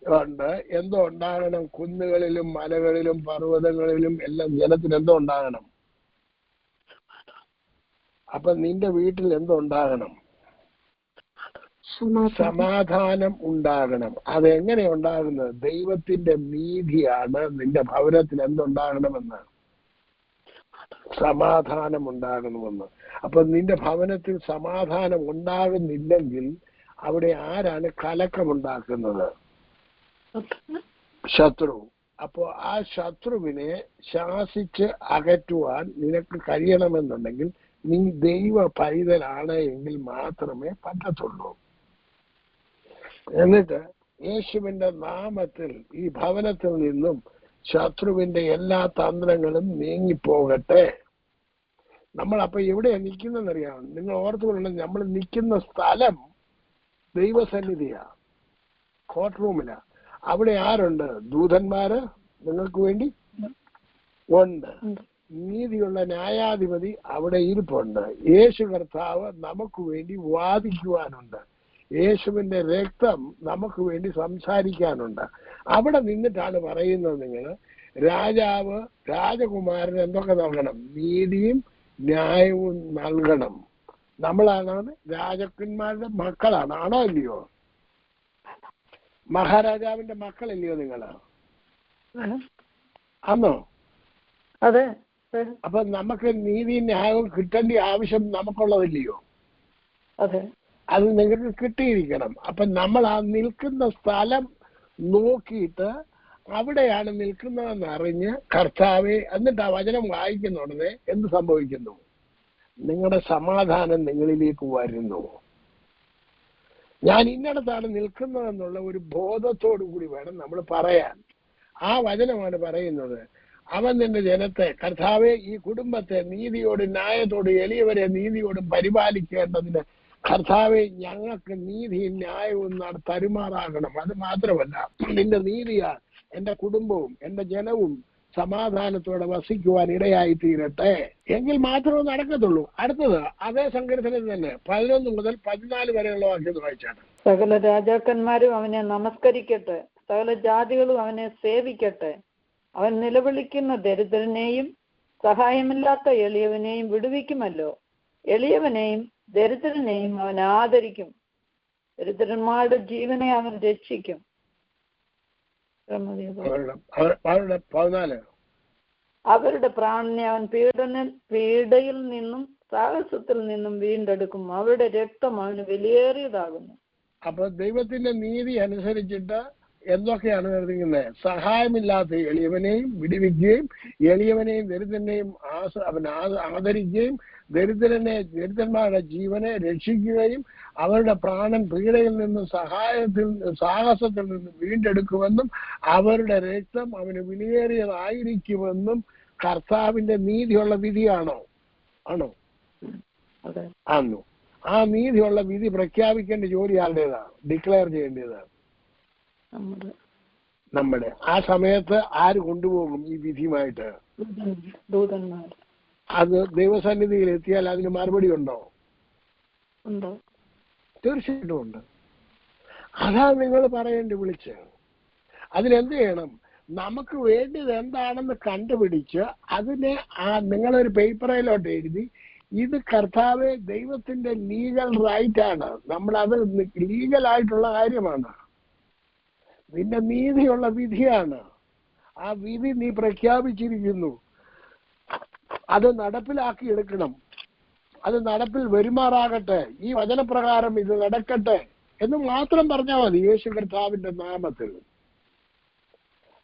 കൊണ്ട് എന്തോ ഉണ്ടാകണം? കുന്നുകളിലും മലകളിലും പർവ്വതങ്ങളിലും എല്ലാം ജനത്തിന് എന്തോ ഉണ്ടാകണം? അപ്പൊ നിന്റെ വീട്ടിൽ എന്തോ ഉണ്ടാകണം? സമാധാനം ഉണ്ടാകണം. അതെങ്ങനെ ഉണ്ടാകുന്നത്? ദൈവത്തിന്റെ നീതിയാണ് നിന്റെ ഭവനത്തിൽ എന്തുണ്ടാകണമെന്ന്? സമാധാനം ഉണ്ടാകണമെന്ന്. അപ്പൊ നിന്റെ ഭവനത്തിൽ സമാധാനം ഉണ്ടാകുന്നില്ലെങ്കിൽ അവിടെ ആരാണ് കലക്കമുണ്ടാക്കുന്നത്? ശത്രു. അപ്പോ ആ ശത്രുവിനെ ശാസിച്ച് അകറ്റുവാൻ നിനക്ക് കഴിയണമെന്നുണ്ടെങ്കിൽ നീ ദൈവ പൈതലാണ് എങ്കിൽ മാത്രമേ പറ്റത്തുള്ളൂ. എന്നിട്ട് യേശുവിന്റെ നാമത്തിൽ ഈ ഭവനത്തിൽ നിന്നും ശത്രുവിന്റെ എല്ലാ തന്ത്രങ്ങളും നീങ്ങിപ്പോകട്ടെ. നമ്മളപ്പോ എവിടെയാ നിൽക്കുന്നതെന്നറിയാം? നിങ്ങൾ ഓർത്തുകൊള്ളണം, നമ്മൾ നിൽക്കുന്ന സ്ഥലം ദൈവസന്നിധിയാ, കോർട്ട് റൂമിലാ. അവിടെ ആരുണ്ട്? ദൂതന്മാര് നിങ്ങൾക്ക് വേണ്ടി ഉണ്ട്. നീതിയുള്ള ന്യായാധിപതി അവിടെ ഇരിപ്പുണ്ട്. യേശു കർത്താവ് നമുക്ക് വേണ്ടി വാദിക്കുവാനുണ്ട്. യേശുവിന്റെ രക്തം നമുക്ക് വേണ്ടി സംസാരിക്കാനുണ്ട്. അവിടെ നിന്നിട്ടാണ് പറയുന്നത്, നിങ്ങൾ രാജാവ് രാജകുമാരന് എന്തൊക്കെ നൽകണം? നീതിയും ന്യായവും നൽകണം. നമ്മളാണ് രാജാക്കന്മാരുടെ മക്കളാണ്. ആണോ അല്ലയോ? മഹാരാജാവിന്റെ മക്കളല്ലയോ നിങ്ങള്? ആണോ? അതെ. അപ്പൊ നമുക്ക് നീതിയും ന്യായവും കിട്ടേണ്ട ആവശ്യം നമുക്കുള്ളതില്ലയോ? അതെ. അത് നിങ്ങൾക്ക് കിട്ടിയിരിക്കണം. അപ്പൊ നമ്മൾ ആ നിൽക്കുന്ന സ്ഥലം നോക്കിയിട്ട് അവിടെയാണ് നിൽക്കുന്നതെന്ന് അറിഞ്ഞ് കർത്താവെ, എന്നിട്ട് ആ വചനം വായിക്കുന്ന ഉടനെ എന്ത് സംഭവിക്കുന്നു? നിങ്ങളുടെ സമാധാനം നിങ്ങളിലേക്ക് വരുന്നു. ഞാൻ ഇന്നടത്താണ് നിൽക്കുന്നതെന്നുള്ള ഒരു ബോധത്തോടു കൂടി വേണം നമ്മൾ പറയാൻ. ആ വചനമാണ് പറയുന്നത്, അവൻ നിന്റെ ജനത്തെ, കർത്താവെ ഈ കുടുംബത്തെ നീതിയോടും ന്യായത്തോടും എളിയവരെ നീതിയോടും പരിപാലിക്കേണ്ടതിന് കർത്താവെ ഞങ്ങൾക്ക് നീതിയും ന്യായവും തരുമാറാകണം. അത് മാത്രമല്ല, നിന്റെ നീതിയാൽ എന്റെ കുടുംബവും എന്റെ ജനവും സമാധാനത്തോടെ വസിക്കുവാൻ ഇടയായി തീരട്ടെ. എങ്കിൽ മാത്രമേ നടക്കത്തുള്ളൂ. അടുത്തത് അതേ സങ്കീർത്തനത്തിൽ തന്നെ 11 മുതൽ 14 വരെയുള്ള വാക്യം വായിച്ചാണ്. സകല രാജാക്കന്മാരും അവനെ നമസ്കരിക്കട്ടെ, സകല ജാതികളും അവനെ സേവിക്കട്ടെ. അവൻ നിലവിളിക്കുന്ന ദരിദ്രനെയും സഹായമില്ലാത്ത എളിയവനെയും വിടുവിക്കുമല്ലോ. എളിയവനെയും ദരിദ്രനെയും അവൻ ആദരിക്കും. ദരിദ്രന്മാരുടെ ജീവനെ അവൻ രക്ഷിക്കും. അവരുടെ പ്രാണനെ അവൻ പീഡയിൽ നിന്നും സാഹസത്തിൽ നിന്നും വീണ്ടെടുക്കും. അവരുടെ രക്തം അവന് വിലയേറിയതാകുന്നു. അപ്പൊ ദൈവത്തിന്റെ നീതി അനുസരിച്ചിട്ട് എന്തൊക്കെയാണ് നിർദ്ദേശിക്കുന്നത്? സഹായമില്ലാത്ത എളിയവനെയും വിടുവിക്കുകയും എളിയവനെയും ദരിദ്രനെയും അവൻ ആദരിക്കുകയും ദരിദ്രന്മാരുടെ ജീവനെ രക്ഷിക്കുകയും അവരുടെ പ്രാണൻ പീഡയിൽ നിന്നും സാഹസത്തിൽ നിന്നും വീണ്ടെടുക്കുമെന്നും അവരുടെ രക്തം അവന് വിലയേറിയതായിരിക്കുമെന്നും കർത്താവിന്റെ നീതിയുള്ള വിധിയാണോ? ആണോ? ആണോ? ആ നീതിയുള്ള വിധി പ്രഖ്യാപിക്കേണ്ട ജോലി ആരുടേതാണ്? ഡിക്ലെയർ ചെയ്യേണ്ടതാണ് നമ്മുടെ. ആ സമയത്ത് ആര് കൊണ്ടുപോകും ഈ വിധിയുമായിട്ട്? ദൂതന്മാർ. അത് ദൈവസന്നിധിയിൽ എത്തിയാൽ അതിന് മറുപടി ഉണ്ടോ? തീർച്ചയായിട്ടും ഉണ്ട്. അതാ നിങ്ങൾ പറയേണ്ടി വിളിച്ച്. അതിനെന്ത് ചെയ്യണം? നമുക്ക് വേണ്ടിയത് എന്താണെന്ന് കണ്ടുപിടിച്ച് അതിനെ നിങ്ങളൊരു പേപ്പറിലോട്ട് എഴുതി, ഇത് കർത്താവെ ദൈവത്തിന്റെ ലീഗൽ റൈറ്റ് ആണ്, നമ്മളത് ലീഗലായിട്ടുള്ള കാര്യമാണ്, നിന്റെ നീതിയുള്ള വിധിയാണ്, ആ വിധി നീ പ്രഖ്യാപിച്ചിരിക്കുന്നു, അത് നടപ്പിലാക്കി എടുക്കണം, അത് നടപ്പിൽ വരുമാറാകട്ടെ, ഈ വചനപ്രകാരം ഇത് നടക്കട്ടെ എന്ന് മാത്രം പറഞ്ഞാൽ മതി യേശു കർത്താവിന്റെ നാമത്തിൽ.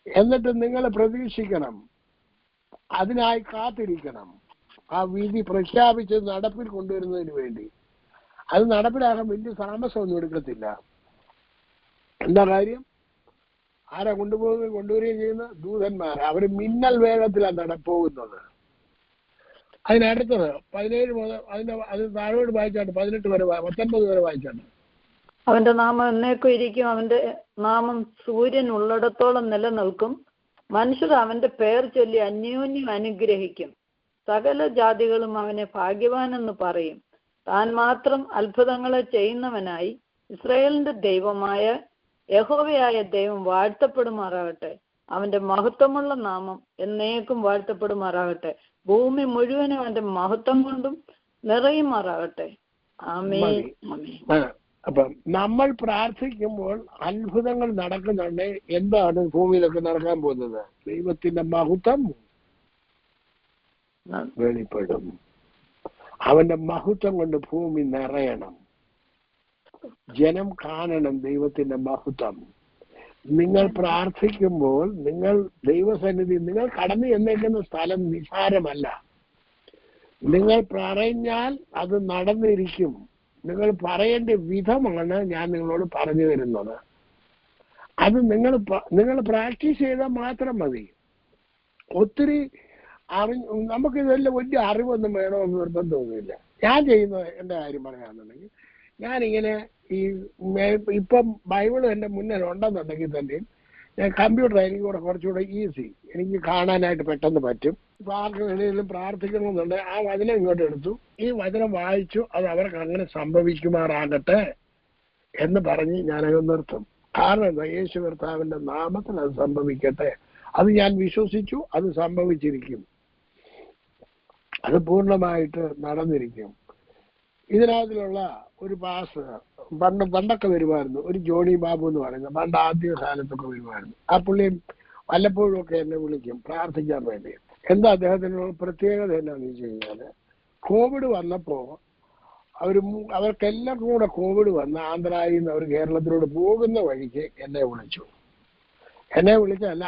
എന്നിട്ട് നിങ്ങൾ പ്രതീക്ഷിക്കണം, അതിനായി കാത്തിരിക്കണം, ആ വിധി പ്രഖ്യാപിച്ച് നടപ്പിൽ കൊണ്ടുവരുന്നതിന് വേണ്ടി. അത് നടപ്പിലാക്കാൻ വലിയ താമസമൊന്നും എടുക്കത്തില്ല. എന്താ കാര്യം? ആരാ കൊണ്ടുവരികയും ചെയ്യുന്ന ദൂതന്മാർ. അവർ മിന്നൽ വേഗത്തിലാണ് നടപ്പോകുന്നത്. അതിനടുത്തത് 17 മുതൽ അത് താഴോട്ട് വായിച്ചാണ് 18 വരെ 19 വരെ വായിച്ചാണ്. അവന്റെ നാമം എന്നേക്കും ഇരിക്കും, അവന്റെ നാമം സൂര്യൻ ഉള്ളിടത്തോളം നിലനിൽക്കും. മനുഷ്യർ അവന്റെ പേർ ചൊല്ലി അന്യോന്യം അനുഗ്രഹിക്കും. സകല ജാതികളും അവനെ ഭാഗ്യവാനെന്ന് പറയും. താൻ മാത്രം അത്ഭുതങ്ങളെ ചെയ്യുന്നവനായി ഇസ്രായേലിന്റെ ദൈവമായ യഹോവയായ ദൈവം വാഴ്ത്തപ്പെടുമാറാകട്ടെ. അവന്റെ മഹത്വമുള്ള നാമം എന്നേക്കും വാഴ്ത്തപ്പെടുമാറാകട്ടെ. ഭൂമി മുഴുവനും അവന്റെ മഹത്വം കൊണ്ടും നിറയുമാറാകട്ടെ. ആമേൻ. അപ്പൊ നമ്മൾ പ്രാർത്ഥിക്കുമ്പോൾ അത്ഭുതങ്ങൾ നടക്കുന്നുണ്ട്. എന്താണ് ഭൂമിയിലൊക്കെ നടക്കാൻ പോകുന്നത്? ദൈവത്തിന്റെ മഹത്വം വെളിപ്പെടും. അവന്റെ മഹത്വം കൊണ്ട് ഭൂമി നിറയണം. ജനം കാണണം ദൈവത്തിന്റെ മഹത്വം. നിങ്ങൾ പ്രാർത്ഥിക്കുമ്പോൾ നിങ്ങൾ ദൈവസന്നിധി, നിങ്ങൾ കടന്നു ചെന്നേക്കുന്ന സ്ഥലം നിസാരമല്ല. നിങ്ങൾ പറഞ്ഞാൽ അത് നടന്നിരിക്കും. നിങ്ങൾ പറയേണ്ട വിധമാണ് ഞാൻ നിങ്ങളോട് പറഞ്ഞു തരുന്നത്. അത് നിങ്ങൾ പ്രാക്ടീസ് ചെയ്താൽ മാത്രം മതി. ഒത്തിരി നമുക്കിതെല്ലാം വലിയ അറിവൊന്നും വേണമെന്ന് നിർബന്ധമൊന്നുമില്ല. ഞാൻ ചെയ്യുന്ന എൻ്റെ കാര്യം പറയാന്നുണ്ടെങ്കിൽ, ഞാനിങ്ങനെ ഇപ്പം ബൈബിൾ എൻ്റെ മുന്നിൽ ഉണ്ടെന്നുണ്ടെങ്കിൽ തന്നെയും ഞാൻ കമ്പ്യൂട്ടർ എനിക്ക് കുറച്ചുകൂടെ ഈസി, എനിക്ക് കാണാനായിട്ട് പെട്ടെന്ന് പറ്റും. ഇപ്പൊ ആർക്കും എവിടെയെങ്കിലും പ്രാർത്ഥിക്കണമെന്നുണ്ട്, ആ വചനം ഇങ്ങോട്ട് എടുത്തു, ഈ വചനം വായിച്ചു, അത് അവർക്ക് അങ്ങനെ സംഭവിക്കുമാറാകട്ടെ എന്ന് പറഞ്ഞ് ഞാനത് നിർത്തും. കാരണം എന്താ? യേശു കർത്താവിന്റെ നാമത്തിൽ അത് സംഭവിക്കട്ടെ. അത് ഞാൻ വിശ്വസിച്ചു, അത് സംഭവിച്ചിരിക്കും, അത് പൂർണ്ണമായിട്ട് നടന്നിരിക്കും. ഇതിനകത്തിലുള്ള ഒരു പാസ് പണ്ടൊക്കെ വരുമായിരുന്നു, ഒരു ജോണി ബാബു എന്ന് പറയുന്നത്. പണ്ട് ആദ്യ കാലത്തൊക്കെ വരുമായിരുന്നു. ആ പുള്ളി വല്ലപ്പോഴും ഒക്കെ എന്നെ വിളിക്കും പ്രാർത്ഥിക്കാൻ വേണ്ടി. എന്താ അദ്ദേഹത്തിനുള്ള പ്രത്യേകത എന്നാന്ന് വെച്ച് കഴിഞ്ഞാൽ, കോവിഡ് വന്നപ്പോ അവർക്കെല്ലാവർക്കും കൂടെ കോവിഡ് വന്ന് ആന്ധ്രയിൽ നിന്ന് അവർ കേരളത്തിലോട്ട് പോകുന്ന വഴിക്ക് എന്നെ വിളിച്ചല്ല,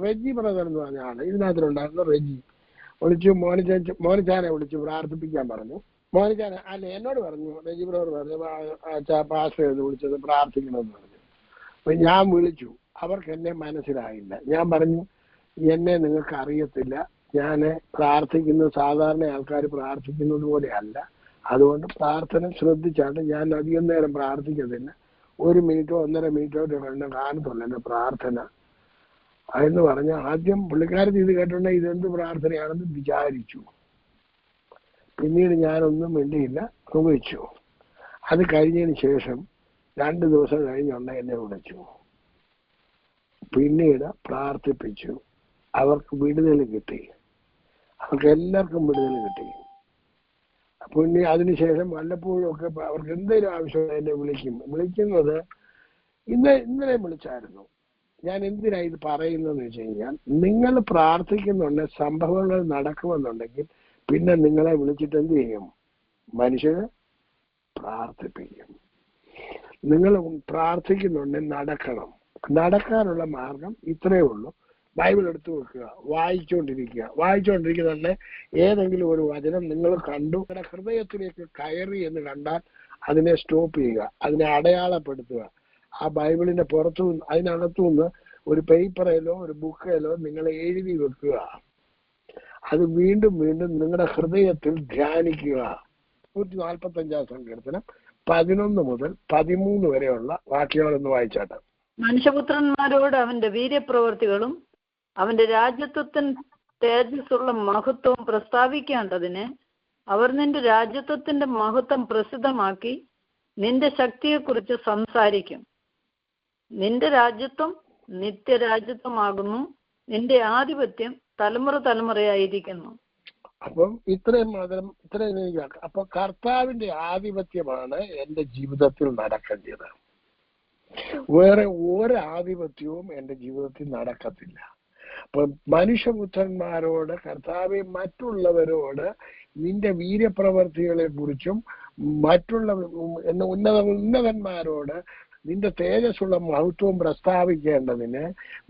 റെജി ബ്രദർ എന്ന് പറഞ്ഞ ആള് ഇതിനകത്തിലുണ്ടായിരുന്ന റെജി വിളിച്ചു. മോനിച്ചാനെ വിളിച്ചു പ്രാർത്ഥിപ്പിക്കാൻ പറഞ്ഞു. മോനിച്ചാൻ അല്ല എന്നോട് പറഞ്ഞു, റെജി ബ്രദർ പറഞ്ഞു പാസ്റ്റർ ചെയ്ത് വിളിച്ചത് പ്രാർത്ഥിക്കണമെന്ന് പറഞ്ഞു. അപ്പൊ ഞാൻ വിളിച്ചു. അവർക്ക് എന്നെ മനസ്സിലായില്ല. ഞാൻ പറഞ്ഞു, എന്നെ നിങ്ങൾക്ക് അറിയത്തില്ല, ഞാൻ പ്രാർത്ഥിക്കുന്നത് സാധാരണ ആൾക്കാർ പ്രാർത്ഥിക്കുന്നത് പോലെ അല്ല, അതുകൊണ്ട് പ്രാർത്ഥന ശ്രദ്ധിച്ചാണ്. ഞാൻ അധികം നേരം പ്രാർത്ഥിക്കത്തില്ല, 1 മിനിറ്റോ 1.5 മിനിറ്റോ കാണത്തുള്ളൂ എന്റെ പ്രാർത്ഥന എന്ന് പറഞ്ഞ. ആദ്യം പുള്ളിക്കാരത്തി ഇത് കേട്ടോണ്ട് ഇതെന്ത് പ്രാർത്ഥനയാണെന്ന് വിചാരിച്ചു. പിന്നീട് ഞാനൊന്നും വേണ്ടിയില്ല, വിളിച്ചു. അത് കഴിഞ്ഞതിന് ശേഷം 2 ദിവസം കഴിഞ്ഞുകൊണ്ട് എന്നെ വിളിച്ചു. പിന്നീട് പ്രാർത്ഥിപ്പിച്ചു. അവർക്ക് വിടുതൽ കിട്ടി, അവർക്ക് എല്ലാവർക്കും വിടുതൽ കിട്ടി. പിന്നെ അതിനുശേഷം വല്ലപ്പോഴും ഒക്കെ അവർക്ക് എന്തെങ്കിലും ആവശ്യം എന്നെ വിളിക്കുന്നത്. ഇന്നലെ വിളിച്ചായിരുന്നു. ഞാൻ എന്തിനാ ഇത് പറയുന്നതെന്ന് വെച്ച് കഴിഞ്ഞാൽ, നിങ്ങൾ പ്രാർത്ഥിക്കുന്നുണ്ട്, സംഭവങ്ങൾ നടക്കുമെന്നുണ്ടെങ്കിൽ പിന്നെ നിങ്ങളെ വിളിച്ചിട്ട് എന്ത് ചെയ്യും? മനുഷ്യന് പ്രാർത്ഥിപ്പിക്കും. നിങ്ങൾ പ്രാർത്ഥിക്കുന്നുണ്ടെങ്കിൽ നടക്കാനുള്ള മാർഗം ഇത്രയേ ഉള്ളൂ. ബൈബിൾ എടുത്തു വെക്കുക, വായിച്ചുകൊണ്ടിരിക്കുന്നുണ്ട്. ഏതെങ്കിലും ഒരു വചനം നിങ്ങൾ കണ്ടു, നിങ്ങളുടെ ഹൃദയത്തിലേക്ക് കയറി എന്ന് കണ്ടാൽ അതിനെ സ്റ്റോപ്പ് ചെയ്യുക, അതിനെ അടയാളപ്പെടുത്തുക. ആ ബൈബിളിന്റെ അതിനകത്തുനിന്ന് ഒരു പേപ്പറിലോ ഒരു ബുക്കിലോ നിങ്ങൾ എഴുതി വെക്കുക. അത് വീണ്ടും വീണ്ടും നിങ്ങളുടെ ഹൃദയത്തിൽ ധ്യാനിക്കുക. 145 സങ്കീർത്തനം 11 മുതൽ 13 വരെയുള്ള വാക്യങ്ങളൊന്ന് വായിച്ചാട്ടെ. മനുഷ്യപുത്രന്മാരോട് അവന്റെ വീര്യപ്രവൃത്തികളും അവന്റെ രാജ്യത്വത്തിന് തേജസ്സുള്ള മഹത്വവും പ്രസ്താവിക്കേണ്ടതിന് അവർ നിന്റെ രാജ്യത്വത്തിന്റെ മഹത്വം പ്രസിദ്ധമാക്കി നിന്റെ ശക്തിയെക്കുറിച്ച് സംസാരിക്കും. നിന്റെ രാജ്യത്വം നിത്യരാജ്യത്വമാകുന്നു, നിന്റെ ആധിപത്യം തലമുറയായിരിക്കുന്നു. അപ്പം ഇത്രയും അപ്പൊ കർത്താവിന്റെ ആധിപത്യമാണ് എന്റെ ജീവിതത്തിൽ നടക്കേണ്ടത്. വേറെ ഒരു ആധിപത്യവും എന്റെ ജീവിതത്തിൽ നടക്കത്തില്ല. അപ്പൊ മനുഷ്യപുത്രന്മാരോട് കർത്താവെ മറ്റുള്ളവരോട് നിന്റെ വീര്യപ്രവർത്തികളെ കുറിച്ചും മറ്റുള്ള ഉന്നതന്മാരോട് നിന്റെ തേജസ്സുള്ള മഹത്വം പ്രസ്താവിക്കേണ്ടതിന്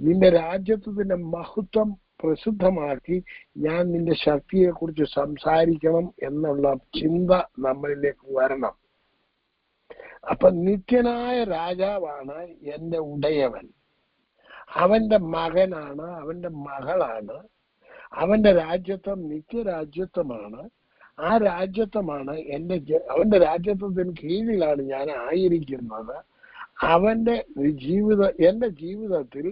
നിന്റെ രാജ്യത്വത്തിന്റെ മഹത്വം പ്രസിദ്ധമാക്കി ഞാൻ നിന്റെ ശക്തിയെ കുറിച്ച് സംസാരിക്കണം എന്നുള്ള ചിന്ത നമ്മളിലേക്ക് വരണം. അപ്പൊ നിത്യനായ രാജാവാണ് എന്റെ ഉടയവൻ. അവന്റെ മകനാണ്, അവന്റെ മകളാണ്. അവന്റെ രാജ്യത്വം നിത്യരാജ്യത്വമാണ്. ആ രാജ്യത്വമാണ് അവന്റെ രാജ്യത്വത്തിന് കീഴിലാണ് ഞാൻ ആയിരിക്കുന്നത്. അവന്റെ എന്റെ ജീവിതത്തിൽ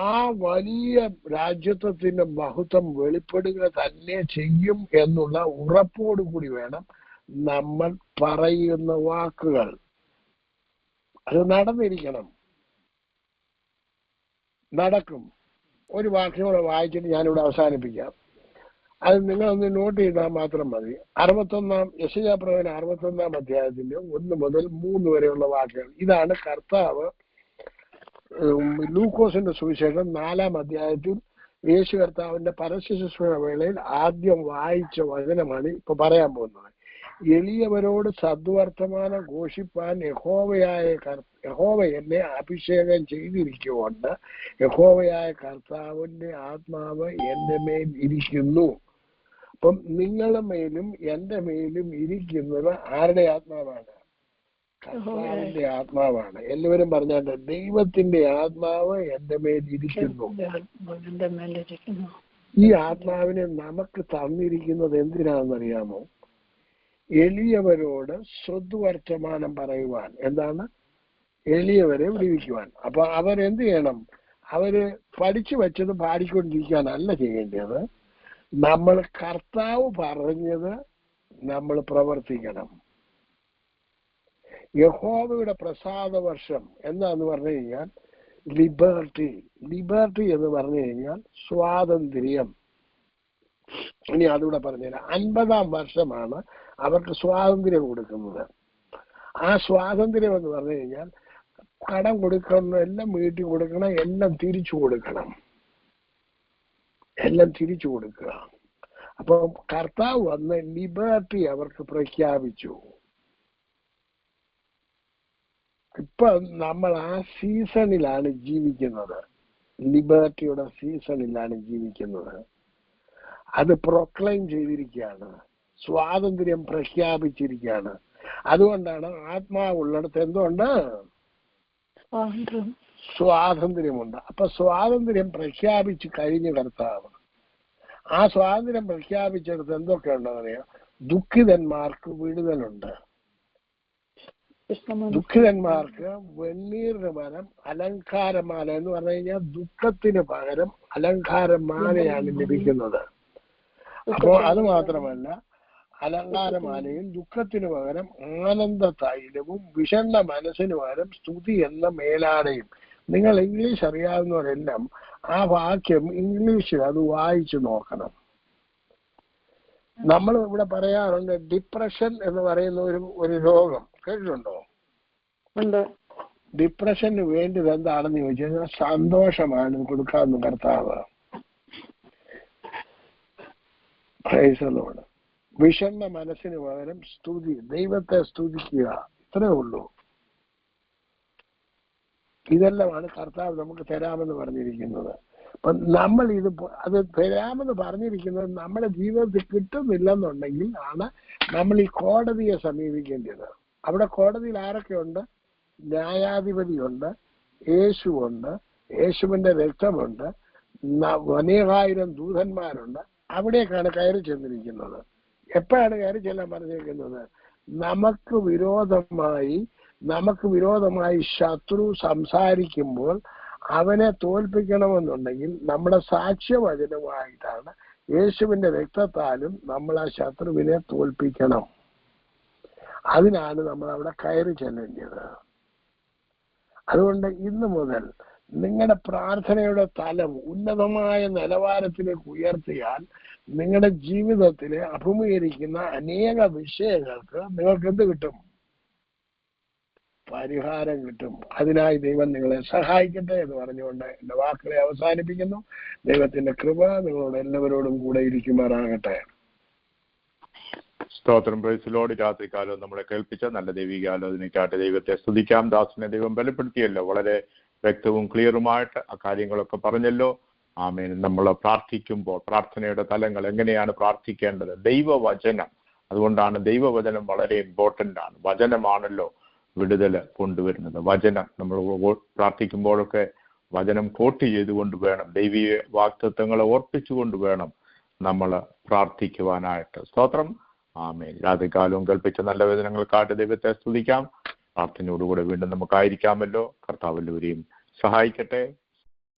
ആ വലിയ രാജ്യത്വത്തിന്റെ മഹത്വം വെളിപ്പെടുക തന്നെ ചെയ്യും എന്നുള്ള ഉറപ്പോടുകൂടി വേണം നമ്മൾ പറയുന്ന വാക്കുകൾ. അത് നടന്നിരിക്കണം, നടക്കും. ഒരു വാക്യം കൂടെ വായിച്ചിട്ട് ഞാനിവിടെ അവസാനിപ്പിക്കാം. അത് നിങ്ങളൊന്ന് നോട്ട് ചെയ്താൽ മാത്രം മതി. 61 യെശയ്യാപ്രവചനം 61 അധ്യായത്തിന്റെ 1 മുതൽ 3 വരെയുള്ള വാക്യങ്ങൾ. ഇതാണ് കർത്താവ് ലൂക്കോസിന്റെ സുവിശേഷം 4 അധ്യായത്തിൽ യേശു കർത്താവിന്റെ പരസ്യ ശുശ്രൂഷ വേളയിൽ ആദ്യം വായിച്ച വചനമാണ് ഇപ്പൊ പറയാൻ പോകുന്നത്. എളിയവരോട് സദ്വർത്തമാനം ഘോഷിപ്പാൻ യഹോവ എന്നെ അഭിഷേകം ചെയ്തിരിക്കുകൊണ്ട് യഹോവയായ കർത്താവിന്റെ ആത്മാവ് എന്റെ മേൽ ഇരിക്കുന്നു. അപ്പം നിങ്ങളുടെ മേലും എന്റെ മേലും ഇരിക്കുന്നത് ആരുടെ ആത്മാവാണ്? കർത്താവിന്റെ ആത്മാവാണ്. എല്ലാവരും പറഞ്ഞാൽ ദൈവത്തിന്റെ ആത്മാവ് എന്റെ മേൽ ഇരിക്കുന്നു. ഈ ആത്മാവിനെ നമുക്ക് തന്നിരിക്കുന്നത് എന്തിനാണെന്നറിയാമോ? എളിയവരോട് സദ്വർത്തമാനം പറയുവാൻ. എന്താണ്? എളിയവരെ വിടുവിക്കുവാൻ. അപ്പൊ അവരെന്ത് ചെയ്യണം? അവര് പഠിച്ചു വെച്ചത് പാടിക്കൊണ്ടിരിക്കാനല്ല ചെയ്യേണ്ടത്. നമ്മൾ കർത്താവ് പറഞ്ഞത് നമ്മൾ പ്രവർത്തിക്കണം. യഹോവയുടെ പ്രസാദ വർഷം എന്താന്ന് പറഞ്ഞു കഴിഞ്ഞാൽ ലിബർട്ടി എന്ന് പറഞ്ഞു കഴിഞ്ഞാൽ സ്വാതന്ത്ര്യം. ഇനി അതുകൂടെ പറഞ്ഞുതരാം. 50-ാം വർഷമാണ് അവർക്ക് സ്വാതന്ത്ര്യം കൊടുക്കുന്നത്. ആ സ്വാതന്ത്ര്യം എന്ന് പറഞ്ഞു കഴിഞ്ഞാൽ കടം കൊടുക്കണം, എല്ലാം വീട്ടിൽ കൊടുക്കണം, എല്ലാം തിരിച്ചു കൊടുക്കണം, എല്ലാം തിരിച്ചു കൊടുക്കുക. അപ്പൊ കർത്താവ് വന്ന് ലിബർട്ടി അവർക്ക് പ്രഖ്യാപിച്ചു. ഇപ്പൊ നമ്മൾ ആ സീസണിലാണ് ജീവിക്കുന്നത്, ലിബർട്ടിയുടെ സീസണിലാണ് ജീവിക്കുന്നത്. അത് പ്രൊക്ലെയിം ചെയ്തിരിക്കുകയാണ്, സ്വാതന്ത്ര്യം പ്രഖ്യാപിച്ചിരിക്കുകയാണ്. അതുകൊണ്ടാണ് ആത്മാവുള്ളിടത്ത് എന്തുകൊണ്ട്? സ്വാതന്ത്ര്യമുണ്ട്. അപ്പൊ സ്വാതന്ത്ര്യം പ്രഖ്യാപിച്ചു കഴിഞ്ഞ കർത്താവ്. ആ സ്വാതന്ത്ര്യം പ്രഖ്യാപിച്ചെടുത്ത് എന്തൊക്കെ ഉണ്ടെന്നറിയാം? ദുഃഖിതന്മാർക്ക് വിടുതലുണ്ട്. ദുഃഖിതന്മാർക്ക് വെണ്ണീറിന് പകരം അലങ്കാരമാല എന്ന് പറഞ്ഞു കഴിഞ്ഞാൽ ദുഃഖത്തിന് പകരം അലങ്കാരമാലയാണ് ലഭിക്കുന്നത്. അപ്പോ അത് മാത്രമല്ല, അലങ്കാരമാലയും ദുഃഖത്തിന് പകരം ആനന്ദ തൈലവും വിഷണ്ണ മനസ്സിന് പകരം സ്തുതി എന്ന മേലാടയും. നിങ്ങൾ ഇംഗ്ലീഷ് അറിയാവുന്നവരെല്ലാം ആ വാക്യം ഇംഗ്ലീഷിൽ അത് വായിച്ചു നോക്കണം. നമ്മൾ ഇവിടെ പറയാറുണ്ട് ഡിപ്രഷൻ എന്ന് പറയുന്ന ഒരു രോഗം. കേട്ടിട്ടുണ്ടോ? ഡിപ്രഷന് വേണ്ടത് എന്താണെന്ന് ചോദിച്ചു കഴിഞ്ഞാൽ സന്തോഷമാണ് കൊടുക്കാവുന്ന കർത്താവ്. വിഷണ്ണ മനസ്സിന് പകരം സ്തുതി, ദൈവത്തെ സ്തുതിക്കുക. ഇത്രേ ഉള്ളൂ. ഇതെല്ലാമാണ് കർത്താവ് നമുക്ക് തരാമെന്ന് പറഞ്ഞിരിക്കുന്നത്. അപ്പൊ നമ്മൾ അത് തരാമെന്ന് പറഞ്ഞിരിക്കുന്നത് നമ്മുടെ ജീവിതത്തിൽ കിട്ടുന്നില്ലെന്നുണ്ടെങ്കിൽ ആണ് നമ്മൾ ഈ കോടതിയെ സമീപിക്കേണ്ടത്. അവിടെ കോടതിയിൽ ആരൊക്കെയുണ്ട്? ന്യായാധിപതിയുണ്ട്, യേശുവുണ്ട്, യേശുവിന്റെ രക്തമുണ്ട്, അനേകായിരം ദൂതന്മാരുണ്ട്. അവിടേക്കാണ് കയറി ചെന്നിരിക്കുന്നത്. എപ്പോഴാണ് കയറി ചെല്ലാൻ പറഞ്ഞിരിക്കുന്നത്? നമുക്ക് വിരോധമായി ശത്രു സംസാരിക്കുമ്പോൾ അവനെ തോൽപ്പിക്കണമെന്നുണ്ടെങ്കിൽ നമ്മുടെ സാക്ഷ്യവചനമായിട്ടാണ് യേശുവിന്റെ രക്തത്താലും നമ്മൾ ആ ശത്രുവിനെ തോൽപ്പിക്കണം. അതിനാണ് നമ്മൾ അവിടെ കയറി ചെല്ലേണ്ടത്. അതുകൊണ്ട് ഇന്ന് മുതൽ നിങ്ങളുടെ പ്രാർത്ഥനയുടെ തലം ഉന്നതമായ നിലവാരത്തിലേക്ക് ഉയർത്തിയാൽ നിങ്ങളുടെ ജീവിതത്തിലെ അഭിമുഖീകരിക്കുന്ന അനേക വിഷയങ്ങൾക്ക് നിങ്ങൾക്ക് എന്ത് കിട്ടും? പരിഹാരം കിട്ടും. അതിനായി ദൈവം നിങ്ങളെ സഹായിക്കട്ടെ എന്ന് പറഞ്ഞുകൊണ്ട് എന്റെ വാക്കുകളെ അവസാനിപ്പിക്കുന്നു. ദൈവത്തിന്റെ കൃപ നിങ്ങളോട് എല്ലാവരോടും കൂടെ ഇരിക്കുമാറാകട്ടെ. സ്തോത്രം. പ്രൈസിലോട് രാത്രികാലം നമ്മളെ കേൾപ്പിച്ച നല്ല ദൈവികാലോചനയ്ക്കായിട്ട് ദൈവത്തെ സ്തുതിക്കാം. ദാസനെ ദൈവം ബലപ്പെടുത്തിയല്ലോ, വളരെ വ്യക്തവും ക്ലിയറുമായിട്ട് ആ കാര്യങ്ങളൊക്കെ പറഞ്ഞല്ലോ. ആമേൻ. നമ്മൾ പ്രാർത്ഥിക്കുമ്പോൾ പ്രാർത്ഥനയുടെ തലങ്ങൾ എങ്ങനെയാണ് പ്രാർത്ഥിക്കേണ്ടത്? ദൈവവചനം. അതുകൊണ്ടാണ് ദൈവവചനം വളരെ ഇമ്പോർട്ടൻ്റ് ആണ്. വചനമാണല്ലോ വിടുതൽ കൊണ്ടുവരുന്നത്. വചനം നമ്മൾ പ്രാർത്ഥിക്കുമ്പോഴൊക്കെ വചനം കോട്ട് ചെയ്തുകൊണ്ട് വേണം, ദൈവീയ വാഗ്ദത്തങ്ങളെ ഓർപ്പിച്ചുകൊണ്ട് വേണം നമ്മൾ പ്രാർത്ഥിക്കുവാനായിട്ട്. സ്തോത്രം. ആമേൻ. രാത്രികാലവും കൽപ്പിച്ച നല്ല വേദനകൾക്കായിട്ട് ദൈവത്തെ സ്തുതിക്കാം. പ്രാർത്ഥനയോടുകൂടെ വീണ്ടും നമുക്കായിരിക്കാമല്ലോ. കർത്താവ് എല്ലാവരെയും സഹായിക്കട്ടെ.